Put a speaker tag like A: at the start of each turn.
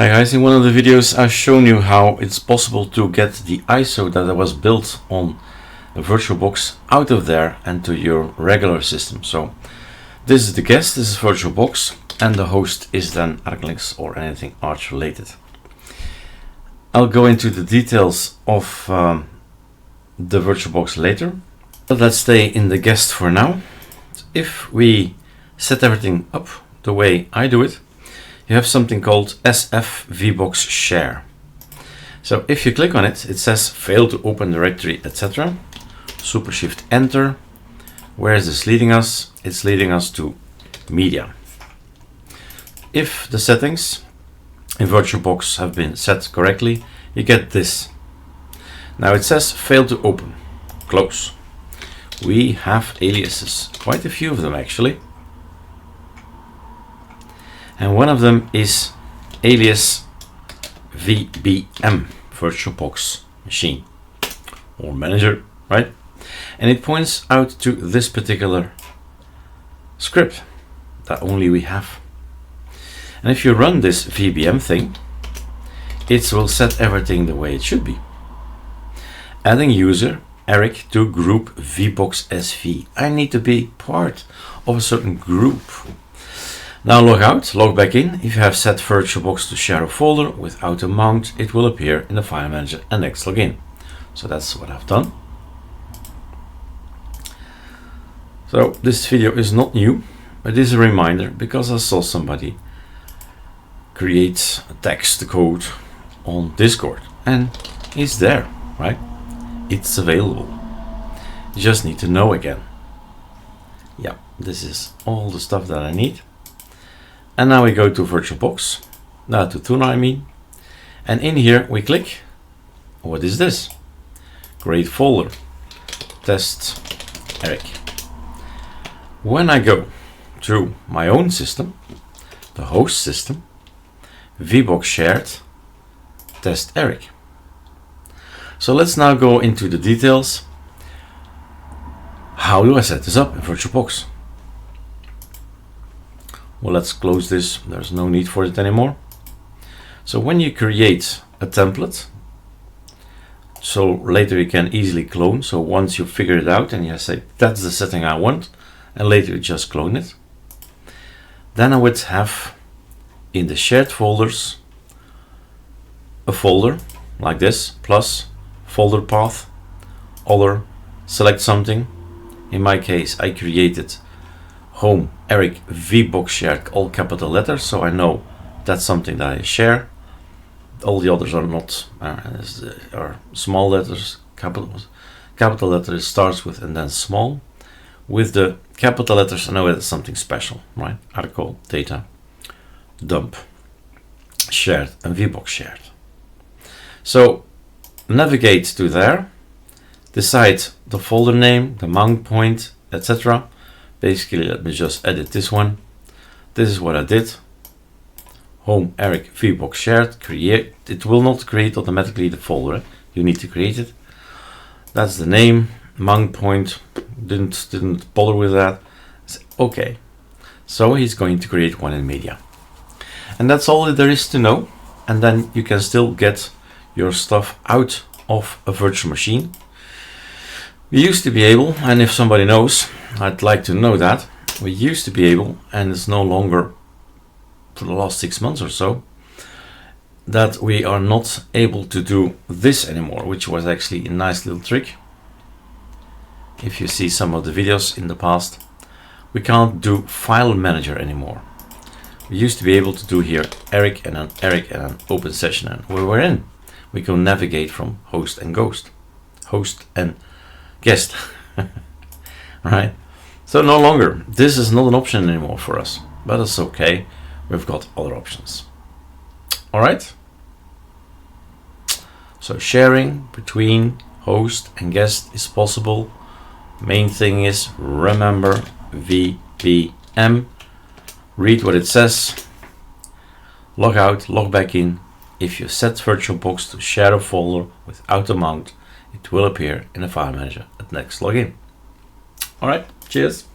A: Hi guys, in one of the videos I've shown you how it's possible to get the ISO that was built on a VirtualBox out of there and to your regular system. So this is the guest, this is VirtualBox, and the host is then ArcoLinux or anything Arch related. I'll go into the details of the VirtualBox later, but let's stay in the guest for now. If we set everything up the way I do it, you have something called SF VBox Share. So if you click on it, it says fail to open directory, etc. Super Shift Enter. Where is this leading us? It's leading us to media. If the settings in VirtualBox have been set correctly, you get this. Now it says fail to open. Close. We have aliases, quite a few of them actually. And one of them is alias VBM, VirtualBox machine or manager, right? And it points out to this particular script that only we have. And if you run this VBM thing, it will set everything the way it should be. Adding user Eric to group VBox SV. I need to be part of a certain group. Now log out, log back in. If you have set VirtualBox to share a folder without a mount, it will appear in the file manager and next login. So that's what I've done. So this video is not new, but it is a reminder because I saw somebody create a text code on Discord and it's there, right? It's available. You just need to know again. Yeah, this is all the stuff that I need. And now we go to VirtualBox, to Tuna I mean, and in here we click. What is this? Create folder, test Eric. When I go to my own system, the host system, VBox shared, test Eric. So let's now go into the details. How do I set this up in VirtualBox? Well, let's close this. There's no need for it anymore. So when you create a template, so later you can easily clone. So once you figure it out and you say, that's the setting I want, and later you just clone it. Then I would have in the shared folders, a folder like this, plus folder path, other, select something. In my case, I created home Eric VBox shared, all capital letters, so I know that's something that I share. All the others are not, are small letters. Capital letters starts with and then small. With the capital letters, I know it's something special, right? Arco data dump shared and VBox shared. So navigate to there, decide the folder name, the mount point, etc. Basically, let me just edit this one. This is what I did. Home Eric VBox shared, create. It will not create automatically the folder. You need to create it. That's the name, mount point. Didn't bother with that. Okay. So he's going to create one in media. And that's all there is to know. And then you can still get your stuff out of a virtual machine. We used to be able, and if somebody knows, I'd like to know that. We used to be able, and it's no longer for the last 6 months or so, that we are not able to do this anymore, which was actually a nice little trick. If you see some of the videos in the past, we can't do file manager anymore. We used to be able to do here Eric and an open session, and we were in. We can navigate from host and ghost, host and guest. Right? So no longer, this is not an option anymore for us, but it's okay. We've got other options. All right. So sharing between host and guest is possible. Main thing is remember VBM. Read what it says. Log out, log back in. If you set VirtualBox to share a folder without a mount, it will appear in the file manager at next login. All right, cheers.